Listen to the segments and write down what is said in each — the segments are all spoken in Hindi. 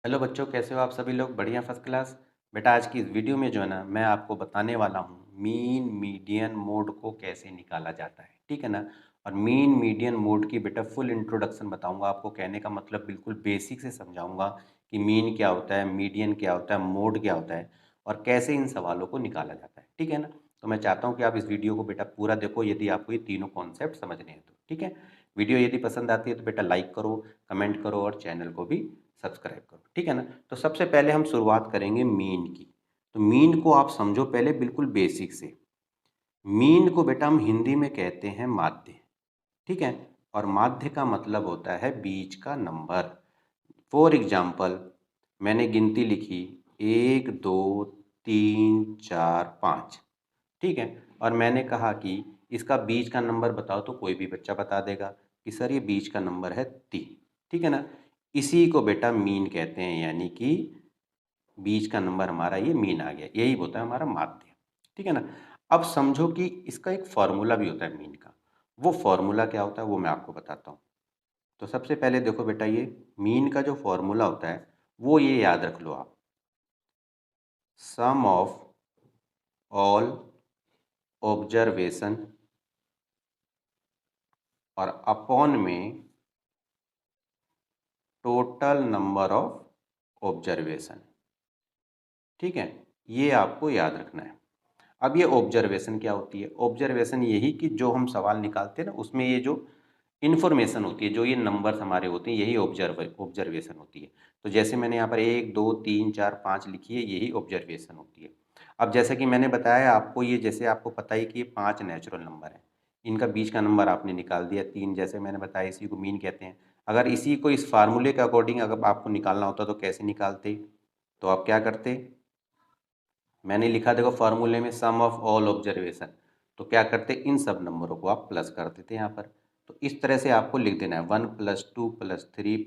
हेलो बच्चों, कैसे हो आप सभी लोग? बढ़िया, फर्स्ट क्लास। बेटा आज की इस वीडियो में जो है ना, मैं आपको बताने वाला हूँ मीन मीडियन मोड को कैसे निकाला जाता है। ठीक है ना। और मीन मीडियन मोड की बेटा फुल इंट्रोडक्शन बताऊंगा आपको। कहने का मतलब बिल्कुल बेसिक से समझाऊंगा कि मीन क्या होता है, मीडियन क्या होता है, मोड क्या होता है और कैसे इन सवालों को निकाला जाता है। ठीक है ना। तो मैं चाहता हूँ कि आप इस वीडियो को बेटा पूरा देखो, यदि आपको ये तीनों कॉन्सेप्ट समझने हैं तो। ठीक है। वीडियो यदि पसंद आती है तो बेटा लाइक करो, कमेंट करो और चैनल को भी सब्सक्राइब करो। ठीक है ना। तो सबसे पहले हम शुरुआत करेंगे मीन की। तो मीन को आप समझो पहले बिल्कुल बेसिक से। मीन को बेटा हम हिंदी में कहते हैं माध्य। ठीक है। और माध्य का मतलब होता है बीच का नंबर। फॉर एग्जाम्पल, मैंने गिनती लिखी 1 2 3 4 5। ठीक है। और मैंने कहा कि इसका बीच का नंबर बताओ, तो कोई भी बच्चा बता देगा कि सर ये बीच का नंबर है 3। ठीक है ना। इसी को बेटा मीन कहते हैं, यानी कि बीच का नंबर हमारा ये मीन आ गया, यही होता है हमारा माध्य। ठीक है ना। अब समझो कि इसका एक फॉर्मूला भी होता है मीन का। वो फॉर्मूला क्या होता है वो मैं आपको बताता हूँ। तो सबसे पहले देखो बेटा, ये मीन का जो फॉर्मूला होता है वो ये याद रख लो आप। सम ऑफ ऑल ऑब्जर्वेशन और अपॉन में टोटल नंबर ऑफ ऑब्जर्वेशन। ठीक है। ये आपको याद रखना है। अब ये ऑब्जर्वेशन क्या होती है? ऑब्जर्वेशन यही कि जो हम सवाल निकालते हैं ना, उसमें ये जो इन्फॉर्मेशन होती है, जो ये नंबर्स हमारे होते हैं, यही ऑब्जर्वेशन होती है। तो जैसे मैंने यहाँ पर 1 2 3 4 5 लिखी है, यही ऑब्जर्वेशन होती है। अब जैसे कि मैंने बताया आपको, ये जैसे आपको पता ही कि ये 5 नेचुरल नंबर है। इनका बीच का नंबर आपने निकाल दिया 3, जैसे मैंने बताया, इसी को मीन कहते हैं। अगर इसी को इस फार्मूले के अकॉर्डिंग अगर आपको निकालना होता तो कैसे निकालते? तो आप क्या करते? मैंने लिखा देखो फार्मूले में सम ऑफ ऑल ऑब्जर्वेशन। तो क्या करते, इन सब नंबरों को आप प्लस कर देते यहाँ पर। तो इस तरह से आपको लिख देना है 1 + 2 + 3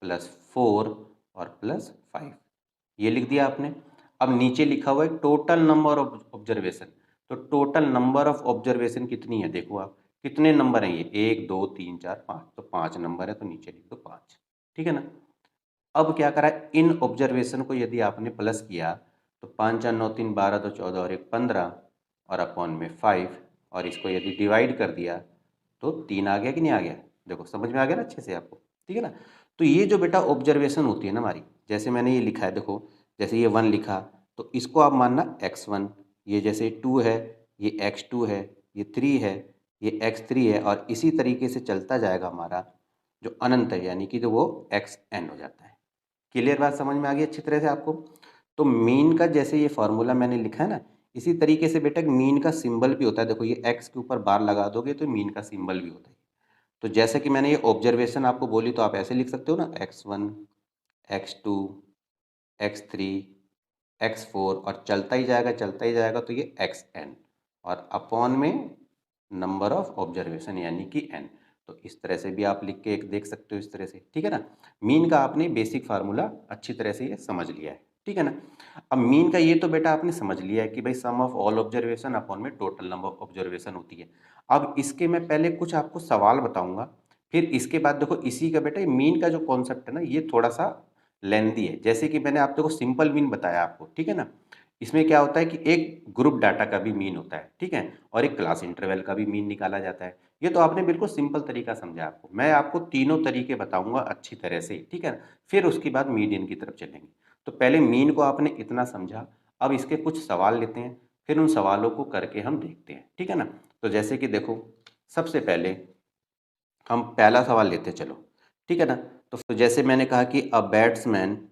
+ 4 और +5। ये लिख दिया आपने। अब नीचे लिखा हुआ है टोटल नंबर ऑफ ऑब्जर्वेशन। तो टोटल नंबर ऑफ ऑब्जर्वेशन कितनी है देखो आप, कितने नंबर हैं ये? 1 2 3 4 5। तो 5 नंबर है, तो नीचे लिख दो 5। ठीक है ना। अब क्या करा, इन ऑब्जर्वेशन को यदि आपने प्लस किया तो 5 4 9 3 12 2 14 और 1 15 और अपॉन में 5। और इसको यदि डिवाइड कर दिया तो 3 आ गया कि नहीं आ गया? देखो समझ में आ गया ना अच्छे से आपको। ठीक है ना। तो ये जो बेटा ऑब्जर्वेशन होती है ना हमारी, जैसे मैंने ये लिखा है देखो, जैसे ये 1 लिखा तो इसको आप मानना x1। ये जैसे 2 है, ये x2 है, ये 3 है, ये x3 है, और इसी तरीके से चलता जाएगा हमारा जो अनंत है, यानी कि जो वो xn हो जाता है। क्लियर बात समझ में आ गई अच्छी तरह से आपको? तो मीन का जैसे ये फॉर्मूला मैंने लिखा है ना, इसी तरीके से बेटा मीन का सिंबल भी होता है। देखो ये एक्स के ऊपर बार लगा दोगे तो मीन का सिंबल भी होता है। तो जैसे कि मैंने ये ऑब्जर्वेशन आपको बोली, तो आप ऐसे लिख सकते हो ना, x1 x2 x3 x4, और चलता ही जाएगा चलता ही जाएगा, तो ये xn और अपॉन में नंबर ऑफ ऑब्जर्वेशन यानी कि n। तो इस तरह से भी आप लिख के एक देख सकते हो इस तरह से। ठीक है ना। मीन का आपने बेसिक फार्मूला अच्छी तरह से ये समझ लिया है। ठीक है ना। अब मीन का ये तो बेटा आपने समझ लिया है कि भाई सम ऑफ ऑल ऑब्जर्वेशन अपॉन में टोटल नंबर ऑफ ऑब्जर्वेशन होती है। अब इसके मैं पहले कुछ आपको सवाल बताऊंगा, फिर इसके बाद देखो इसी का बेटा मीन का जो कॉन्सेप्ट है ना, ये थोड़ा सा लेंदी है। जैसे कि मैंने आपको सिंपल मीन बताया आपको। ठीक है ना। इसमें क्या होता है कि एक ग्रुप डाटा का भी मीन होता है, ठीक है, और एक क्लास इंटरवल का भी मीन निकाला जाता है। ये तो आपने बिल्कुल सिंपल तरीका समझा आपको। मैं आपको तीनों तरीके बताऊंगा अच्छी तरह से। ठीक है। फिर उसके बाद मीडियन की तरफ चलेंगे। तो पहले मीन को आपने इतना समझा। अब इसके कुछ सवाल लेते हैं, फिर उन सवालों को करके हम देखते हैं। ठीक है ना। तो जैसे कि देखो, सबसे पहले हम पहला सवाल लेते हैं, चलो। ठीक है ना। तो जैसे मैंने कहा कि a batsman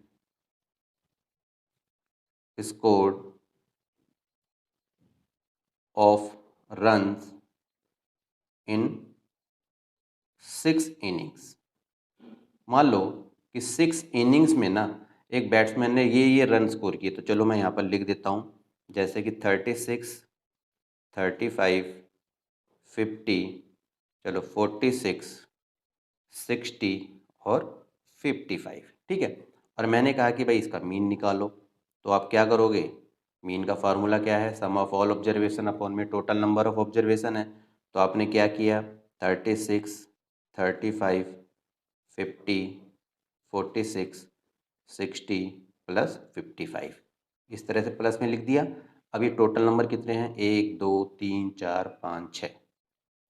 scored of runs in 6 innings. मान लो कि 6 इनिंग्स में ना एक बैट्समैन ने ये रन स्कोर किए। तो चलो मैं यहाँ पर लिख देता हूँ, जैसे कि 36 35 50, चलो 46 60 और 55। ठीक है। और मैंने कहा कि भाई इसका मीन निकालो। तो आप क्या करोगे? मीन का फार्मूला क्या है? सम ऑफ ऑल ऑब्जर्वेशन अपॉन में टोटल नंबर ऑफ ऑब्जर्वेशन है। तो आपने क्या किया? 36 35 50 46 60 प्लस 55, इस तरह से प्लस में लिख दिया। अब ये टोटल नंबर कितने हैं, 1 2 3 4 5 6,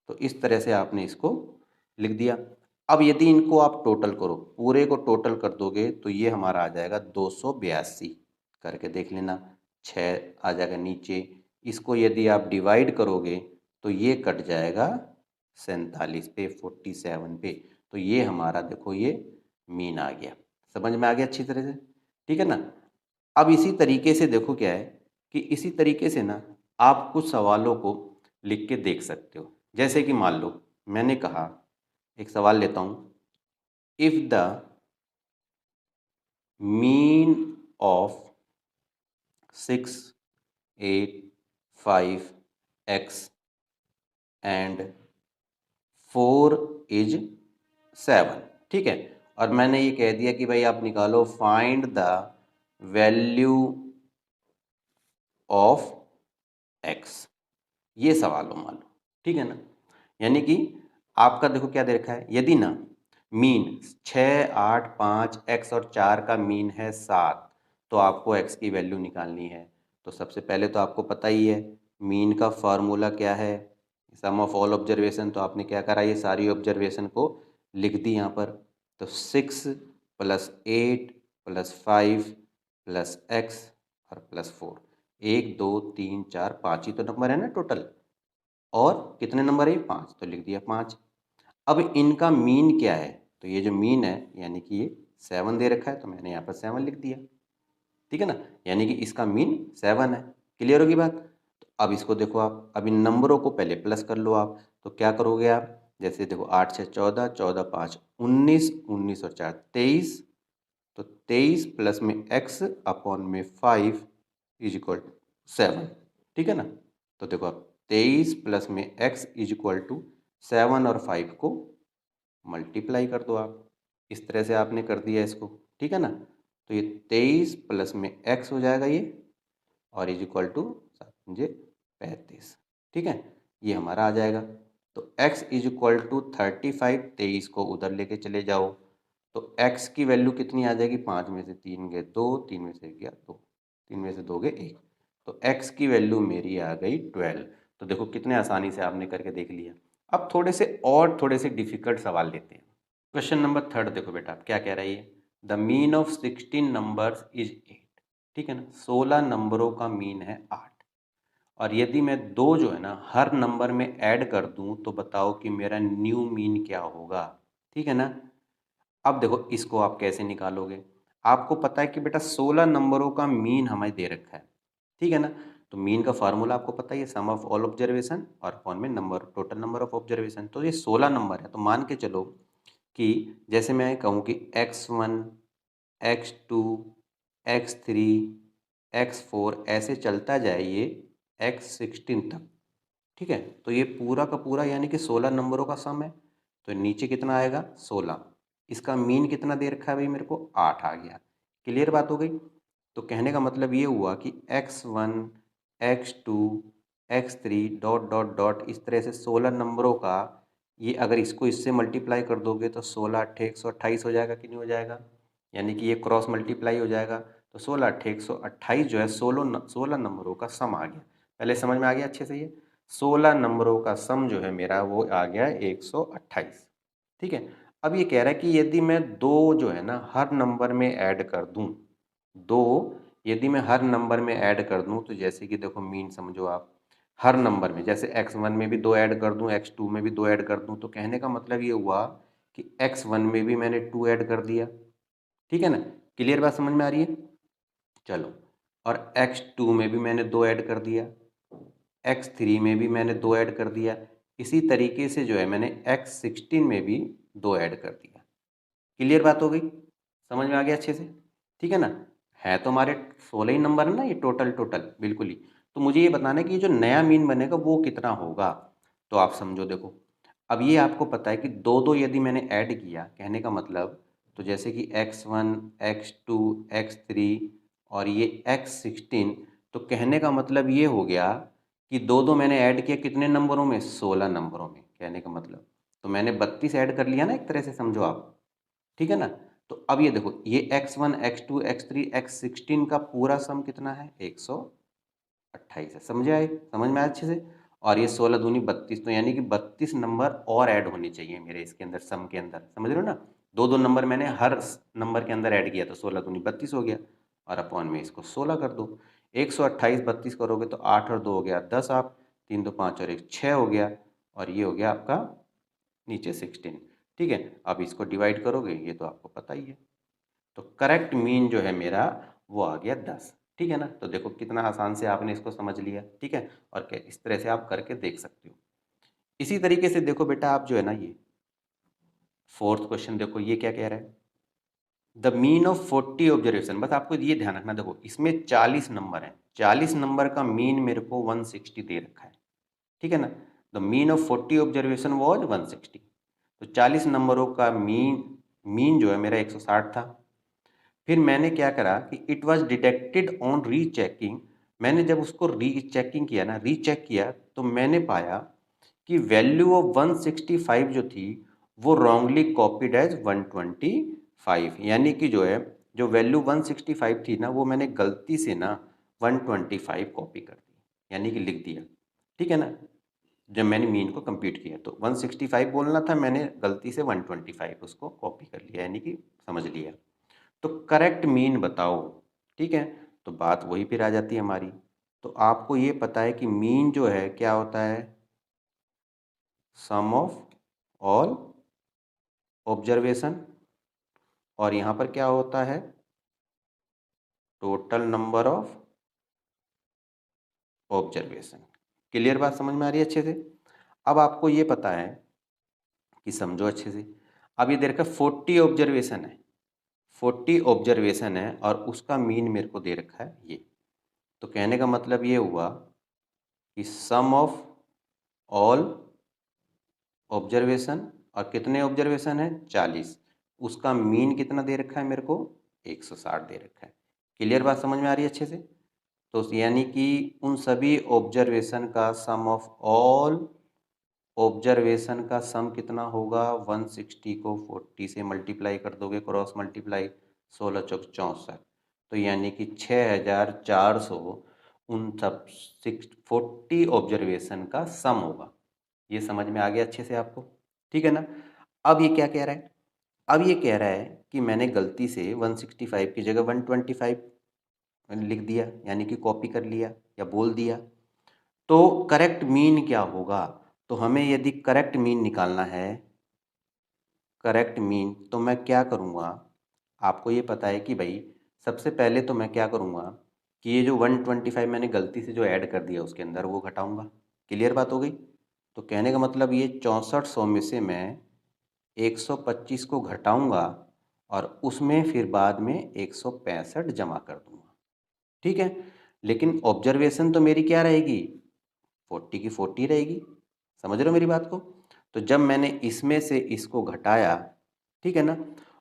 तो इस तरह से आपने इसको लिख दिया। अब यदि इनको आप टोटल करो, पूरे को टोटल कर दोगे तो ये हमारा आ जाएगा 282, करके देख लेना, 6 आ जाएगा नीचे। इसको यदि आप डिवाइड करोगे तो ये कट जाएगा 47 पे, 47 पे, तो ये हमारा देखो ये मीन आ गया। समझ में आ गया अच्छी तरह से, ठीक है ना। अब इसी तरीके से देखो क्या है कि इसी तरीके से ना आप कुछ सवालों को लिख के देख सकते हो। जैसे कि मान लो मैंने कहा, एक सवाल लेता हूँ, if the mean of 6 8 5 x and 4 is 7, ठीक है। और मैंने ये कह दिया कि भाई आप निकालो find the value of x, ये सवाल हो मान लो, ठीक है ना। यानी कि आपका देखो क्या दे रखा है, यदि ना मीन 6 8 5 x और 4 का मीन है 7, तो आपको x की वैल्यू निकालनी है। तो सबसे पहले तो आपको पता ही है मीन का फार्मूला क्या है, सम ऑफ ऑल ऑब्जर्वेशन। तो आपने क्या करा, ये सारी ऑब्जर्वेशन को लिख दी यहाँ पर। तो 6 प्लस 8 प्लस 5 प्लस x और प्लस 4, 1 2 3 4 5 ही तो नंबर है ना टोटल, और कितने नंबर है, 5, तो लिख दिया 5। अब इनका मीन क्या है, तो ये जो मीन है यानी कि ये 7 दे रखा है, तो मैंने यहाँ पर 7 लिख दिया, ठीक है ना। यानी कि इसका मीन 7 है। क्लियर होगी बात। तो अब इसको देखो आप, अब इन नंबरों को पहले प्लस कर लो आप। तो क्या करोगे आप, जैसे देखो 8 6 14, 14 5 19, 19 और 4 23, तो 23 प्लस में x अपॉन में 5 इज इक्वल टू 7, ठीक है ना। तो देखो आप 23 प्लस में x इज इक्वल टू 7 और 5 को मल्टीप्लाई कर दो आप, इस तरह से आपने कर दिया इसको, ठीक है ना। तो ये 23 प्लस में x हो जाएगा ये, और इज इक्वल टू 35, ठीक है, ये हमारा आ जाएगा। तो x इज इक्वल टू 35, 23 को उधर लेके चले जाओ, तो x की वैल्यू कितनी आ जाएगी, 5 में से 3 गए 2, 3 में से गया 2, 3 में से 2 गए 1, तो x की वैल्यू मेरी आ गई 12। तो देखो कितने आसानी से आपने करके देख लिया। अब थोड़े से डिफिकल्ट सवाल लेते हैं। क्वेश्चन नंबर 3 देखो बेटा, आप क्या कह रहा है ये, the mean of 16 numbers is 8, ठीक है ना। 16 नंबरों का मीन है 8, और यदि मैं दो जो है ना हर नंबर में ऐड कर दूं तो बताओ कि मेरा न्यू मीन क्या होगा, ठीक है ना। अब देखो इसको आप कैसे निकालोगे, आपको पता है कि बेटा 16 नंबरों का मीन हमें दे रखा है, ठीक है ना। तो मीन का फार्मूला आपको पता ही है, सम ऑफ ऑल ऑब्जर्वेशन और अपॉन में number, total number of observation. तो ये 16 नंबर है, तो मान के चलो कि जैसे मैं कहूँ कि x1 x2 x3 x4 ऐसे चलता जाए ये x16 तक, ठीक है। तो ये पूरा का पूरा यानी कि 16 नंबरों का सम है। तो नीचे कितना आएगा, 16, इसका मीन कितना दे रखा है भाई मेरे को, 8 आ गया। क्लियर बात हो गई। तो कहने का मतलब ये हुआ कि x1 x2 x3 dot dot dot इस तरह से 16 नंबरों का, ये अगर इसको इससे मल्टीप्लाई कर दोगे तो 16 अट्ठे 128 हो जाएगा कि नहीं हो जाएगा, यानी कि ये क्रॉस मल्टीप्लाई हो जाएगा। तो 16 अट्ठे 128 जो है 16 नंबरों का सम आ गया। पहले समझ में आ गया अच्छे से, ये 16 नंबरों का सम जो है मेरा वो आ गया 128, ठीक है। अब ये कह रहा है कि यदि मैं दो जो है ना हर नंबर में ऐड कर दूं, दो यदि मैं हर नंबर में ऐड कर दूं, तो जैसे कि देखो मीन समझो आप, हर नंबर में जैसे x1 में भी दो ऐड कर दूं, x2 में भी दो ऐड कर दूं, तो कहने का मतलब ये हुआ कि x1 में भी मैंने 2 ऐड कर दिया, ठीक है ना। क्लियर बात समझ में आ रही है। चलो, और x2 में भी मैंने दो ऐड कर दिया, x3 में भी मैंने दो ऐड कर दिया, इसी तरीके से जो है मैंने x16 में भी दो ऐड कर दिया। क्लियर बात हो गई, समझ में आ गया अच्छे से, ठीक है ना। है तो हमारे 16 ही नंबर है ना ये, टोटल टोटल बिल्कुल ही। तो मुझे ये बताना है कि ये जो नया मीन बनेगा वो कितना होगा। तो आप समझो देखो, अब ये आपको पता है कि दो दो यदि मैंने ऐड किया, कहने का मतलब, तो जैसे कि x1 x2 x3 और ये x16, तो कहने का मतलब ये हो गया कि दो दो मैंने ऐड किया कितने नंबरों में, 16 नंबरों में, कहने का मतलब। तो मैंने 32 ऐड कर लिया ना एक तरह से, समझो आप, ठीक है ना। तो अब ये देखो, ये x1 x2 x3 x16 का पूरा सम कितना है, 128 है। समझ आए, समझ में आया अच्छे से। और ये 16 दूनी 32, तो यानी कि 32 नंबर और ऐड होने चाहिए मेरे इसके अंदर, सम के अंदर। समझ रहे हो ना, दो दो नंबर मैंने हर नंबर के अंदर ऐड किया, तो 16 दूनी 32 हो गया, और अपॉन में इसको 16 कर दो। 128 32 करोगे तो 8 और 2 हो गया 10, आप 3 2 5 और 1 6 हो गया, और ये हो गया आपका नीचे 16। ठीक है, अब इसको डिवाइड करोगे, ये तो आपको पता ही है। तो करेक्ट मीन जो है मेरा वो आ गया 10। ठीक है ना, तो देखो कितना आसान से आपने इसको समझ लिया। ठीक है, और क्या इस तरह से आप करके देख सकते हो। इसी तरीके से देखो बेटा, आप जो है ना, ये फोर्थ क्वेश्चन देखो, ये क्या कह रहा है, द मीन ऑफ 40 ऑब्जर्वेशन। बस आपको ये ध्यान रखना, देखो इसमें 40 नंबर है, 40 नंबर का मीन मेरे को 160 दे रखा है। ठीक है ना, the mean of 40 observation was 160। तो 40 नंबरों का मीन मीन जो है मेरा 160 था। फिर मैंने क्या करा कि it was detected on rechecking. मैंने जब उसको रीचेकिंग किया ना, रीचेक किया, तो मैंने पाया कि वैल्यू ऑफ 165 जो थी वो रॉन्गली कॉपीड एज 125। यानी कि जो है, जो वैल्यू 165 थी ना, वो मैंने गलती से ना 125 कॉपी कर दी, यानी कि लिख दिया। ठीक है ना, जब मैंने मीन को कंप्यूट किया तो 165 बोलना था, मैंने गलती से 125 उसको कॉपी कर लिया, यानी कि समझ लिया। तो करेक्ट मीन बताओ। ठीक है, तो बात वही फिर आ जाती है हमारी। तो आपको ये पता है कि मीन जो है क्या होता है, सम ऑफ ऑल ऑब्जर्वेशन, और यहाँ पर क्या होता है, total number of observation. Clear बात समझ में आ रही है अच्छे से। अब आपको ये पता है कि समझो अच्छे से, अब ये दे रखा है 40 ऑब्जर्वेशन है, 40 ऑब्जर्वेशन है, और उसका मीन मेरे को दे रखा है ये। तो कहने का मतलब ये हुआ कि सम ऑफ ऑल ऑब्जर्वेशन, और कितने ऑब्जर्वेशन है, 40, उसका मीन कितना दे रखा है मेरे को, 160 दे रखा है। क्लियर बात समझ में आ रही है अच्छे से। तो यानी कि उन सभी ऑब्जर्वेशन का सम ऑफ ऑल ऑब्जर्वेशन का सम कितना होगा, 160 को 40 से मल्टीप्लाई कर दोगे, क्रॉस मल्टीप्लाई, 16 चौक 64, तो यानी कि 6400 उन सब 40 ऑब्जर्वेशन का सम होगा। ये समझ में आ गया अच्छे से आपको। ठीक है ना। अब ये क्या कह रहा है, अब ये कह रहा है कि मैंने गलती से 165 की जगह 125 लिख दिया, यानी कि कॉपी कर लिया या बोल दिया। तो करेक्ट मीन क्या होगा, तो हमें यदि करेक्ट मीन निकालना है, करेक्ट मीन, तो मैं क्या करूँगा, आपको ये पता है कि भाई सबसे पहले तो मैं क्या करूँगा कि ये जो 125 मैंने गलती से जो ऐड कर दिया उसके अंदर, वो घटाऊँगा। क्लियर बात हो गई। तो कहने का मतलब ये 6400 में से मैं 125 को घटाऊँगा, और उसमें फिर बाद में 165 जमा कर दूँगा। ठीक है, लेकिन ऑब्जर्वेशन तो मेरी क्या रहेगी, 40 की 40 रहेगी। समझ रहे हो मेरी बात को। तो जब मैंने इसमें से इसको घटाया, ठीक है ना,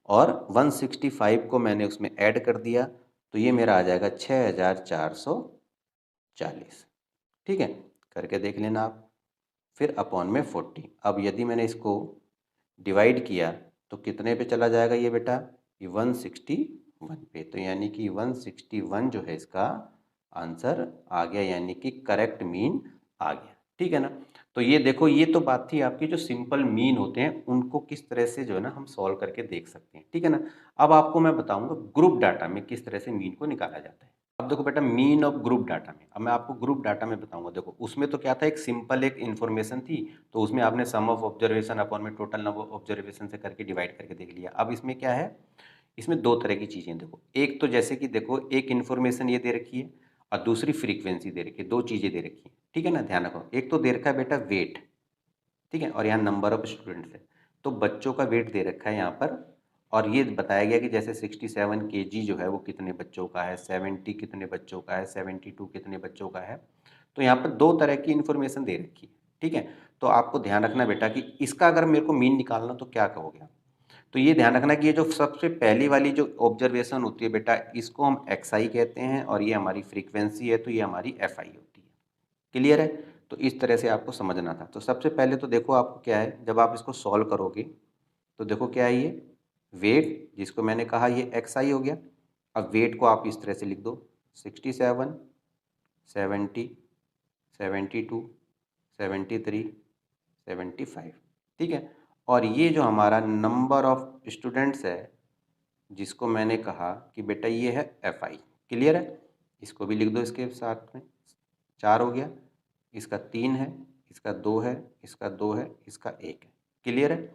और 165 को मैंने उसमें ऐड कर दिया, तो ये मेरा आ जाएगा 6440। ठीक है, करके देख लेना आप। फिर अपॉन में 40। अब यदि मैंने इसको डिवाइड किया तो कितने पे चला जाएगा ये बेटा, ये 161 पे। तो यानी कि 161 जो है इसका आंसर आ गया, यानी कि करेक्ट मीन आ गया। ठीक है ना। तो ये देखो, ये तो बात थी आपकी, जो सिंपल मीन होते हैं उनको किस तरह से जो है ना हम सॉल्व करके देख सकते हैं। ठीक है ना। अब आपको मैं बताऊंगा ग्रुप डाटा में किस तरह से मीन को निकाला जाता है। अब देखो बेटा, मीन ऑफ ग्रुप डाटा में, अब मैं आपको ग्रुप डाटा में बताऊंगा। देखो उसमें तो क्या था, एक सिंपल एक इन्फॉर्मेशन थी, तो उसमें आपने सम ऑफ ऑब्जर्वेशन अपॉन में टोटल नंबर ऑब्जर्वेशन से करके डिवाइड करके देख लिया। अब इसमें क्या है, इसमें दो तरह की चीज़ें देखो, एक तो जैसे कि देखो एक इन्फॉर्मेशन ये दे रखी है, और दूसरी फ्रीक्वेंसी दे रखी है, दो चीज़ें दे रखी है। ठीक है ना, ध्यान रखो। एक तो दे रखा है बेटा वेट, ठीक है, और यहाँ नंबर ऑफ स्टूडेंट्स है, तो बच्चों का वेट दे रखा है यहाँ पर, और ये बताया गया कि जैसे 67 केजी जो है वो कितने बच्चों का है, 70 कितने बच्चों का है, 72 कितने बच्चों का है। तो यहाँ पर दो तरह की इन्फॉर्मेशन दे रखी है। ठीक है, तो आपको ध्यान रखना बेटा कि इसका अगर मेरे को मीन निकालना तो क्या कहोगे आप। तो ये ध्यान रखना कि ये जो सबसे पहली वाली जो ऑब्जर्वेशन होती है बेटा, इसको हम एक्स आई कहते हैं, और ये हमारी फ्रीक्वेंसी है, तो ये हमारी एफ आई होती है। क्लियर है। तो इस तरह से आपको समझना था। तो सबसे पहले तो देखो आपको क्या है, जब आप इसको सॉल्व करोगे तो देखो क्या है ये, वेट जिसको मैंने कहा ये एक्स आई हो गया। अब वेट को आप इस तरह से लिख दो 67, 70, 72, 73, 75, ठीक है। और ये जो हमारा नंबर ऑफ स्टूडेंट्स है जिसको मैंने कहा कि बेटा ये है एफ आई, क्लियर है। इसको भी लिख दो इसके साथ में, 4 हो गया, इसका 3 है, इसका 2 है, इसका 2 है, इसका 1 है, क्लियर है।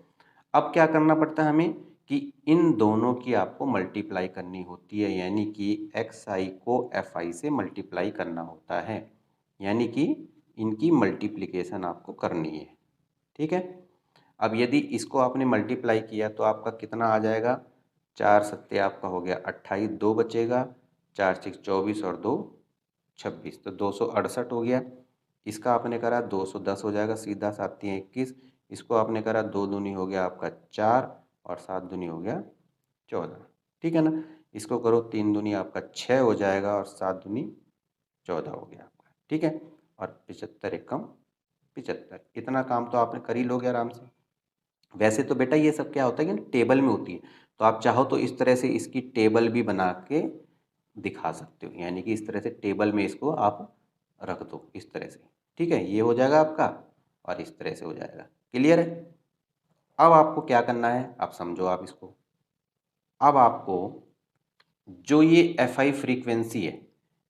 अब क्या करना पड़ता है हमें कि इन दोनों की आपको मल्टीप्लाई करनी होती है, यानी कि एक्स आई को एफ आई से मल्टीप्लाई करना होता है, यानी कि इनकी मल्टीप्लिकेशन आपको करनी है, ठीक है। अब यदि इसको आपने मल्टीप्लाई किया तो आपका कितना आ जाएगा, 4 सत्ते आपका हो गया 28, 2 बचेगा, 4 6 24 और 2 26, तो 268 हो गया। इसका आपने करा 210 हो जाएगा, सीधा 7 3 21, इसको आपने करा 2 दूनी हो गया आपका 4 और 7 दूनी हो गया 14, ठीक है ना। इसको करो 3 दूनी आपका 6 हो जाएगा और 7 दूनी 14 हो गया आपका, ठीक है। और 75 एकम 75, इतना काम तो आपने कर ही लोगे आराम से। वैसे तो बेटा ये सब क्या होता है कि टेबल में होती है, तो आप चाहो तो इस तरह से इसकी टेबल भी बना के दिखा सकते हो, यानी कि इस तरह से टेबल में इसको आप रख दो इस तरह से, ठीक है। ये हो जाएगा आपका और इस तरह से हो जाएगा, क्लियर है। अब आपको क्या करना है, आप समझो आप इसको। अब आपको जो ये एफ आई फ्रीक्वेंसी है,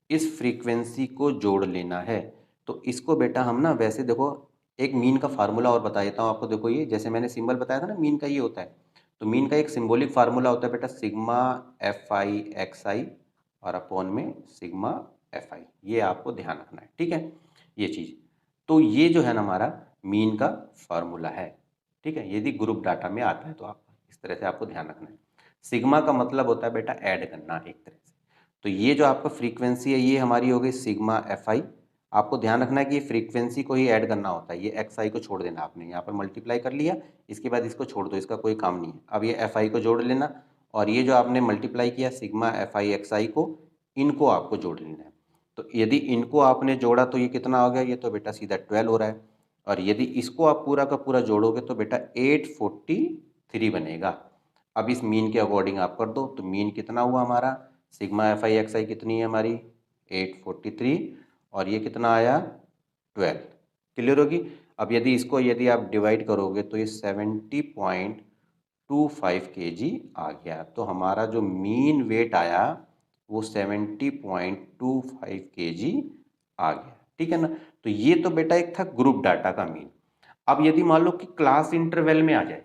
इस फ्रीक्वेंसी को जोड़ लेना है। तो इसको बेटा हम ना, वैसे देखो एक मीन का फार्मूला और बता देता हूँ आपको। देखो ये जैसे मैंने सिंबल बताया था ना मीन का, ये होता है। तो मीन का एक सिंबॉलिक फार्मूला होता है बेटा, सिग्मा एफ आई एक्स आई और अपॉन में सिग्मा एफ आई, ये आपको ध्यान रखना है, ठीक है ये चीज़। तो ये जो है ना हमारा मीन का फार्मूला है, ठीक है। यदि ग्रुप डाटा में आता है तो आप इस तरह से आपको ध्यान रखना है। सिग्मा का मतलब होता है बेटा ऐड करना एक तरह से। तो ये जो आपका फ्रीक्वेंसी है ये हमारी हो गई सिग्मा एफ आई। आपको ध्यान रखना है कि ये फ्रीक्वेंसी को ही ऐड करना होता है, ये एक्स आई को छोड़ देना। आपने यहाँ पर मल्टीप्लाई कर लिया, इसके बाद इसको छोड़ दो, इसका कोई काम नहीं है। अब ये एफ आई को जोड़ लेना, और ये जो आपने मल्टीप्लाई किया सिग्मा एफ आई एक्स आई को, इनको आपको जोड़ लेना है। तो यदि इनको आपने जोड़ा तो ये कितना हो गया, ये तो बेटा सीधा 12 हो रहा है। और यदि इसको आप पूरा का पूरा जोड़ोगे तो बेटा 843 बनेगा। अब इस मीन के अकॉर्डिंग आप कर दो, तो मीन कितना हुआ हमारा, सिग्मा एफ आई एक्स आई कितनी है हमारी 843, और ये कितना आया 12, क्लियर होगी। अब यदि इसको यदि आप डिवाइड करोगे तो ये 70.25 kg आ गया। तो हमारा जो मीन वेट आया वो 70.25 kg आ गया, ठीक है ना। तो ये तो बेटा एक था ग्रुप डाटा का मीन। अब यदि मान लो कि क्लास इंटरवल में आ जाए,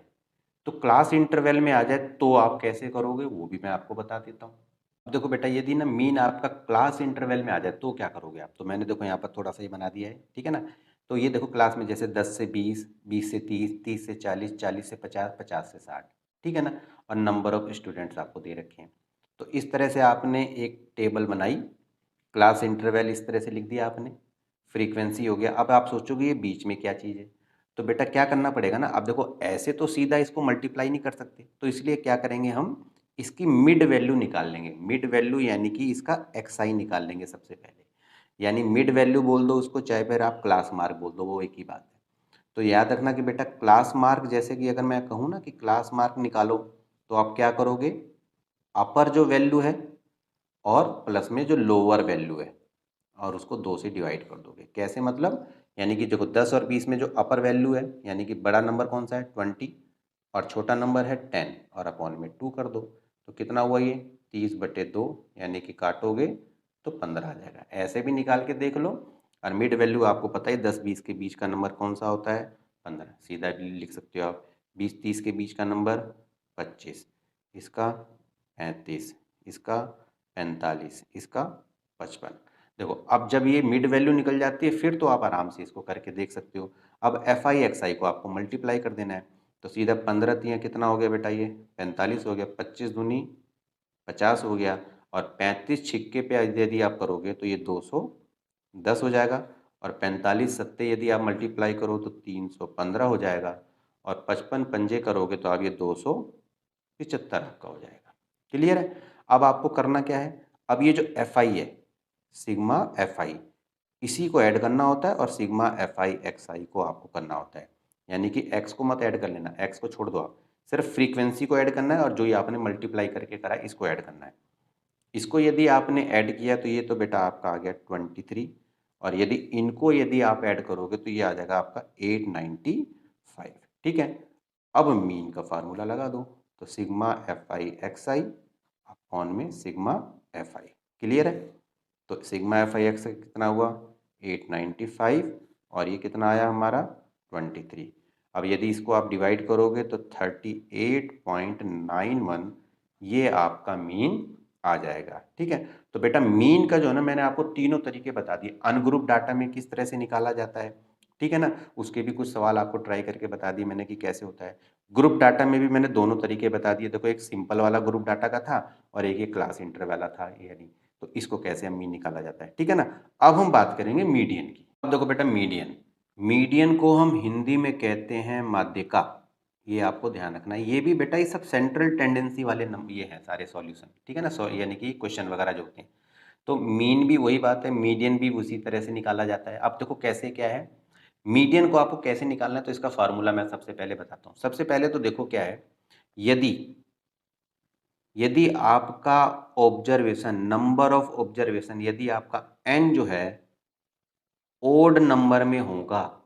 तो क्लास इंटरवल में आ जाए तो आप कैसे करोगे वो भी मैं आपको बता देता हूँ। अब देखो बेटा यदि ना मीन आपका क्लास इंटरवल में आ जाए तो क्या करोगे आप, तो मैंने देखो यहाँ पर थोड़ा सा ही बना दिया है, ठीक है ना। तो ये देखो क्लास में जैसे 10 से 20, 20 से 30, 30 से 40, 40 से 50, 50 से 60, ठीक है ना। और नंबर ऑफ स्टूडेंट्स आपको दे रखे हैं। तो इस तरह से आपने एक टेबल बनाई, क्लास इंटरवल इस तरह से लिख दिया आपने, फ्रीक्वेंसी हो गया। अब आप सोचोगे ये बीच में क्या चीज़ है, तो बेटा क्या करना पड़ेगा ना। अब देखो ऐसे तो सीधा इसको मल्टीप्लाई नहीं कर सकते, तो इसलिए क्या करेंगे हम, इसकी मिड वैल्यू निकाल लेंगे। मिड वैल्यू यानी कि इसका एक्स आई निकाल लेंगे सबसे पहले, यानी मिड वैल्यू बोल दो उसको, चाहे फिर आप क्लास मार्क बोल दो, वो एक ही बात है। तो याद रखना कि बेटा क्लास मार्क, जैसे कि अगर मैं कहूँ ना कि क्लास मार्क निकालो, तो आप क्या करोगे, अपर जो वैल्यू है और प्लस में जो लोअर वैल्यू है, और उसको 2 से डिवाइड कर दोगे। कैसे मतलब, यानी कि देखो 10 और 20 में जो अपर वैल्यू है, यानी कि बड़ा नंबर कौन सा है 20, और छोटा नंबर है 10, और अपॉन में 2 कर दो। तो कितना हुआ ये 30/2, यानी कि काटोगे तो 15 आ जाएगा। ऐसे भी निकाल के देख लो। और मिड वैल्यू आपको पता है 10-20 के बीच का नंबर कौन सा होता है 15, सीधा लिख सकते हो आप। 20-30 के बीच का नंबर 25, इसका 35, इसका 45, इसका 55। देखो अब जब ये मिड वैल्यू निकल जाती है फिर तो आप आराम से इसको करके देख सकते हो। अब एफ आई एक्स आई को आपको मल्टीप्लाई कर देना है, तो सीधा 15 तियाँ कितना हो गया बेटा, ये 45 हो गया, 25 दूनी 50 हो गया, और 35 छिक्के पे यदि आप करोगे तो ये 210 हो जाएगा, और 45 सत्ते यदि आप मल्टीप्लाई करो तो 315 हो जाएगा, और 55 पंजे करोगे तो आप ये 275 आपका हो जाएगा, क्लियर है। अब आपको करना क्या है, अब ये जो एफ आई है सिग्मा एफ आई, इसी को ऐड करना होता है, और सिग्मा एफ आई एक्स आई को आपको करना होता है। यानी कि एक्स को मत ऐड कर लेना, एक्स को छोड़ दो आप, सिर्फ फ्रीक्वेंसी को ऐड करना है और जो ये आपने मल्टीप्लाई करके करा है इसको ऐड करना है। इसको यदि आपने ऐड किया तो ये तो बेटा आपका आ गया 23, और यदि आप ऐड करोगे तो ये आ जाएगा आपका 895। ठीक है, अब मीन का फार्मूला लगा दो, तो sigma F I x I upon में सिग्मा एफ आई। क्लियर है? तो सिग्मा एफ आई एक्स कितना हुआ 895 और ये कितना आया हमारा 23। अब यदि इसको आप डिवाइड करोगे तो 38.91 ये आपका मीन आ जाएगा। ठीक है, तो बेटा मीन का जो है ना मैंने आपको तीनों तरीके बता दिए। अनग्रुप डाटा में किस तरह से निकाला जाता है, ठीक है ना, उसके भी कुछ सवाल आपको ट्राई करके बता दिए मैंने कि कैसे होता है। ग्रुप डाटा में भी मैंने दोनों तरीके बता दिए। देखो एक सिंपल वाला ग्रुप डाटा का था और एक क्लास इंटर वाला था, यानी तो इसको कैसे हम मीन निकाला जाता है। ठीक है ना, अब हम बात करेंगे मीडियन की। अब देखो बेटा मीडियन को हम हिंदी में कहते हैं माध्यिका। ये आपको ध्यान रखना है। ये भी बेटा ये सब सेंट्रल टेंडेंसी वाले नंबर ये हैं सारे सॉल्यूशन। ठीक है ना, यानी कि क्वेश्चन वगैरह जो होते हैं। तो मीन भी वही बात है, मीडियन भी उसी तरह से निकाला जाता है। अब देखो कैसे क्या है, मीडियन को आपको कैसे निकालना है तो इसका फार्मूला मैं सबसे पहले बताता हूँ। सबसे पहले तो देखो क्या है, यदि आपका ऑब्जर्वेशन, नंबर ऑफ ऑब्जर्वेशन, यदि आपका एन जो है ओड नंबर में होगा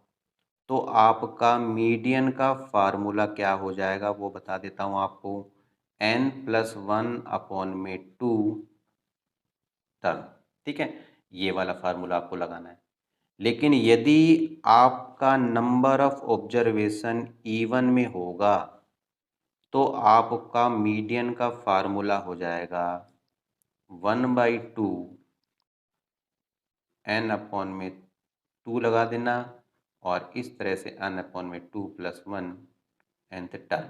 तो आपका मीडियन का फार्मूला क्या हो जाएगा वो बता देता हूँ आपको। n+1 अपॉन में 2 टर्म। ठीक है, ये वाला फार्मूला आपको लगाना है। लेकिन यदि आपका नंबर ऑफ ऑब्जर्वेशन इवन में होगा तो आपका मीडियन का फार्मूला हो जाएगा 1/2 n अपॉन में 2 लगा देना और इस तरह से n अपॉन में 2 + 1 nth टर्म।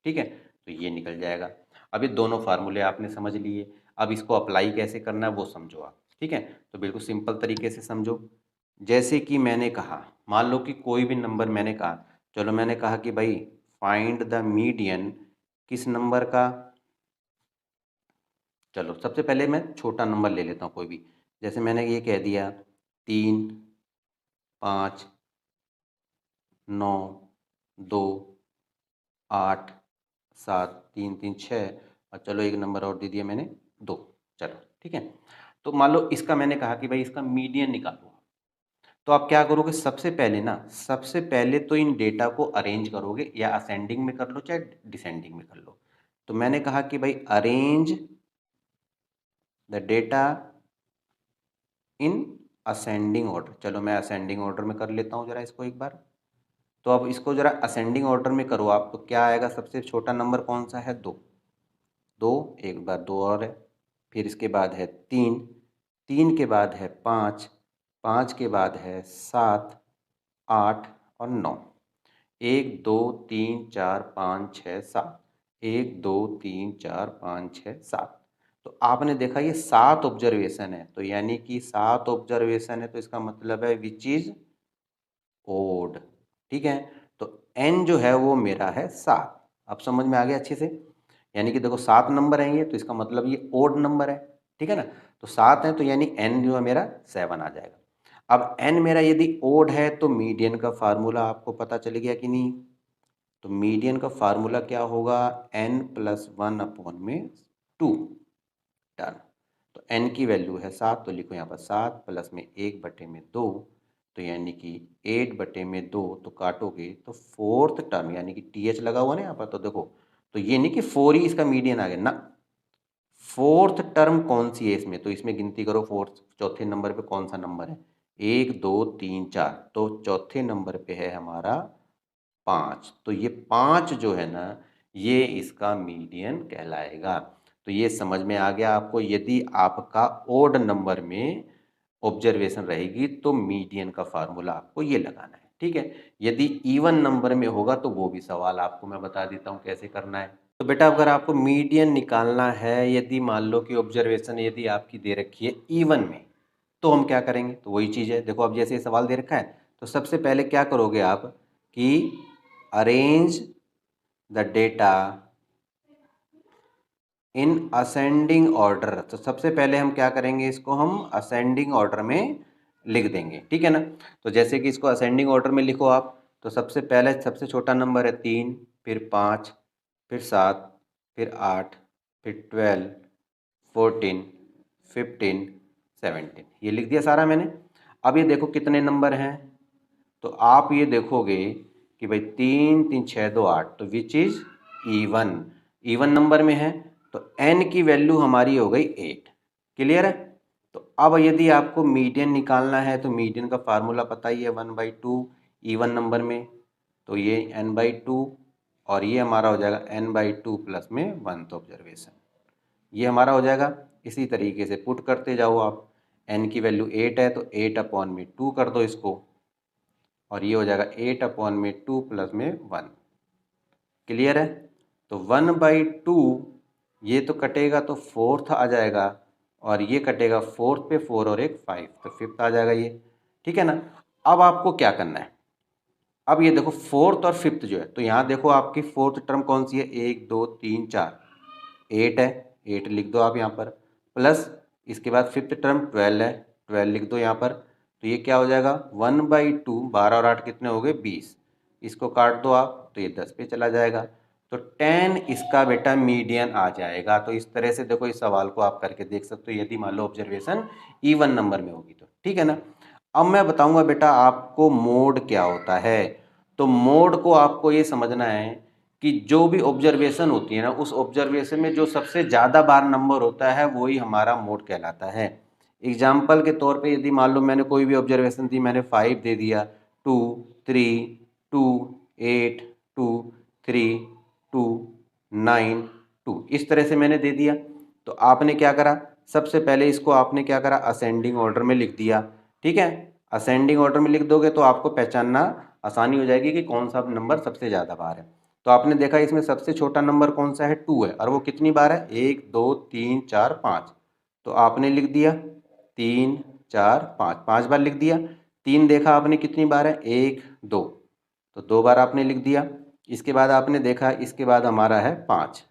ठीक है, तो ये निकल जाएगा। अब ये दोनों फार्मूले आपने समझ लिए। अब इसको अप्लाई कैसे करना है वो समझो आप। ठीक है, तो बिल्कुल सिंपल तरीके से समझो। जैसे कि मैंने कहा, मान लो कि कोई भी नंबर मैंने कहा, चलो मैंने कहा कि भाई फाइंड द मीडियन किस नंबर का। चलो सबसे पहले मैं छोटा नंबर ले लेता हूँ कोई भी। जैसे मैंने ये कह दिया 3, 5, 9, 2, 8, 7, 3, 3, 6 और चलो एक नंबर और दे दिया मैंने 2। चलो ठीक है, तो मान लो इसका मैंने कहा कि भाई इसका मीडियन निकालो। तो आप क्या करोगे, सबसे पहले तो इन डेटा को अरेंज करोगे, या असेंडिंग में कर लो चाहे डिसेंडिंग में कर लो। तो मैंने कहा कि भाई arrange the data in ascending order. चलो मैं असेंडिंग ऑर्डर में कर लेता हूँ जरा इसको एक बार। तो अब इसको जरा असेंडिंग ऑर्डर में करो आप, तो क्या आएगा, सबसे छोटा नंबर कौन सा है 2, एक बार 2 और है, फिर इसके बाद है 3, 3 के बाद है 5, 5 के बाद है 7, 8 और 9। 1 2 3 4 5 6 7, 1 2 3 4 5 6 7। तो आपने देखा ये 7 ऑब्जर्वेशन है, तो यानी कि 7 ऑब्जर्वेशन है तो इसका मतलब है विच इज ओड। ठीक है, तो एन जो है वो मेरा है 7। अब समझ में आ गया अच्छे से। यानी कि देखो 7 नंबर है ये, तो इसका मतलब ये ओड नंबर है। ठीक है ना, तो 7 है तो यानी एन जो है मेरा 7 आ जाएगा। अब एन मेरा यदि ओड है तो मीडियन का फार्मूला आपको पता चल गया कि नहीं। तो मीडियन का फार्मूला क्या होगा, n+1 अपॉन में 2 टर्म। तो n की वैल्यू है 7, तो लिखो यहाँ पर 7 प्लस में 1/2, तो यानी कि 8/2। तो काटोगे तो फोर्थ टर्म, यानी कि th लगा हुआ ना यहाँ पर, तो देखो तो ये नहीं कि 4 ही इसका मीडियन आ गया ना, फोर्थ टर्म कौन सी है इसमें, तो इसमें गिनती करो फोर्थ, चौथे नंबर पे कौन सा नंबर है, 1 2 3 4, तो चौथे नंबर पे है हमारा 5। तो ये 5 जो है ना ये इसका मीडियन कहलाएगा। तो ये समझ में आ गया आपको, यदि आपका ओड नंबर में ऑब्जर्वेशन रहेगी तो मीडियन का फार्मूला आपको ये लगाना है। ठीक है, यदि इवन नंबर में होगा तो वो भी सवाल आपको मैं बता देता हूँ कैसे करना है। तो बेटा अगर आपको मीडियन निकालना है, यदि मान लो कि ऑब्जर्वेशन यदि आपकी दे रखी है इवन में, तो हम क्या करेंगे, तो वही चीज़ है। देखो अब जैसे ये सवाल दे रखा है तो सबसे पहले क्या करोगे आप कि arrange the data in ascending order. तो सबसे पहले हम क्या करेंगे, इसको हम असेंडिंग ऑर्डर में लिख देंगे। ठीक है ना, तो जैसे कि इसको असेंडिंग ऑर्डर में लिखो आप, तो सबसे पहले सबसे छोटा नंबर है 3, फिर 5, फिर 7, फिर 8, फिर 12, 14, 15, 17, ये लिख दिया सारा मैंने। अब ये देखो कितने नंबर हैं, तो आप ये देखोगे कि भाई 3 3 6 2 8, तो which is even, even number में है, तो n की वैल्यू हमारी हो गई 8। क्लियर है। तो अब यदि आपको मीडियन निकालना है तो मीडियन का फार्मूला पता ही है 1/2 इवन नंबर में, तो ये n/2 और ये हमारा हो जाएगा n/2 प्लस में 1th ऑब्जर्वेशन, ये हमारा हो जाएगा। इसी तरीके से पुट करते जाओ आप, n की वैल्यू 8 है तो 8/2 कर दो इसको, और ये हो जाएगा 8/2 प्लस में 1। क्लियर है। तो 1/2 ये तो कटेगा तो फोर्थ आ जाएगा, और ये कटेगा फोर्थ पे 4 और एक 5, तो फिफ्थ आ जाएगा ये। ठीक है ना। अब आपको क्या करना है, अब ये देखो फोर्थ और फिफ्थ जो है, तो यहाँ देखो आपकी फोर्थ टर्म कौन सी है, 1 2 3 4, 8 है, 8 लिख दो आप यहाँ पर, प्लस इसके बाद फिफ्थ टर्म 12 है, 12 लिख दो यहाँ पर। तो ये क्या हो जाएगा 1/2, 12 और 8 कितने हो गए 20, इसको काट दो आप तो ये 10 पे चला जाएगा, तो 10 इसका बेटा मीडियन आ जाएगा। तो इस तरह से देखो इस सवाल को आप करके देख सकते हो, यदि मान लो ऑब्जर्वेशन इवन नंबर में होगी तो। ठीक है ना। अब मैं बताऊंगा बेटा आपको मोड क्या होता है। तो मोड को आपको ये समझना है कि जो भी ऑब्जर्वेशन होती है ना, उस ऑब्जर्वेशन में जो सबसे ज़्यादा बार नंबर होता है वही हमारा मोड कहलाता है। एग्जाम्पल के तौर पे यदि मान लो मैंने कोई भी ऑब्जर्वेशन दी, मैंने 5 दे दिया, 2 3 2 8 2 3 2 9 2, इस तरह से मैंने दे दिया। तो आपने क्या करा, सबसे पहले इसको आपने क्या करा, असेंडिंग ऑर्डर में लिख दिया। ठीक है। असेंडिंग ऑर्डर में लिख दोगे तो आपको पहचानना आसानी हो जाएगी कि कौन सा नंबर सबसे ज़्यादा बार है। तो आपने देखा इसमें सबसे छोटा नंबर कौन सा है, 2 है, और वो कितनी बार है, 1 2 3 4 5। तो आपने लिख दिया 3 4 5, 5 बार लिख दिया। 3 देखा आपने कितनी बार है, 1 2, तो 2 बार आपने लिख दिया। इसके बाद आपने देखा इसके बाद हमारा है 5,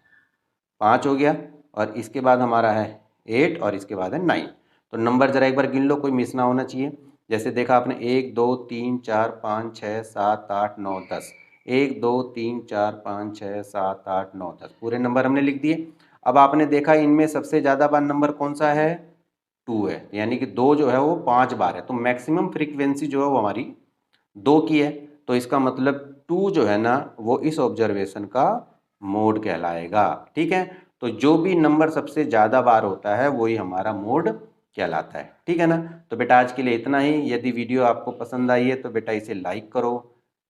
5 हो गया, और इसके बाद हमारा है 8 और इसके बाद है 9। तो नंबर ज़रा एक बार गिन लो, कोई मिस ना होना चाहिए। जैसे देखा आपने 1 2 3 4 5 6 7 8 9 10, 1 2 3 4 5 6 7 8 9 10, पूरे नंबर हमने लिख दिए। अब आपने देखा इनमें सबसे ज़्यादा बार नंबर कौन सा है, 2 है, यानी कि 2 जो है वो 5 बार है। तो मैक्सिमम फ्रीक्वेंसी जो है वो हमारी 2 की है। तो इसका मतलब 2 जो है ना वो इस ऑब्जर्वेशन का मोड कहलाएगा। ठीक है। तो जो भी नंबर सबसे ज़्यादा बार होता है वही हमारा मोड कहलाता है। ठीक है ना। तो बेटा आज के लिए इतना ही। यदि वीडियो आपको पसंद आई है तो बेटा इसे लाइक करो,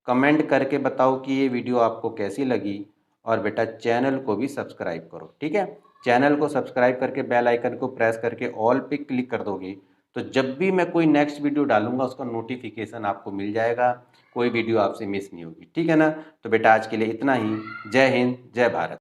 कमेंट करके बताओ कि ये वीडियो आपको कैसी लगी, और बेटा चैनल को भी सब्सक्राइब करो। ठीक है। चैनल को सब्सक्राइब करके बेल आइकन को प्रेस करके ऑल पे क्लिक कर दोगे तो जब भी मैं कोई नेक्स्ट वीडियो डालूंगा उसका नोटिफिकेशन आपको मिल जाएगा, कोई वीडियो आपसे मिस नहीं होगी। ठीक है ना। तो बेटा आज के लिए इतना ही। जय हिंद, जय भारत।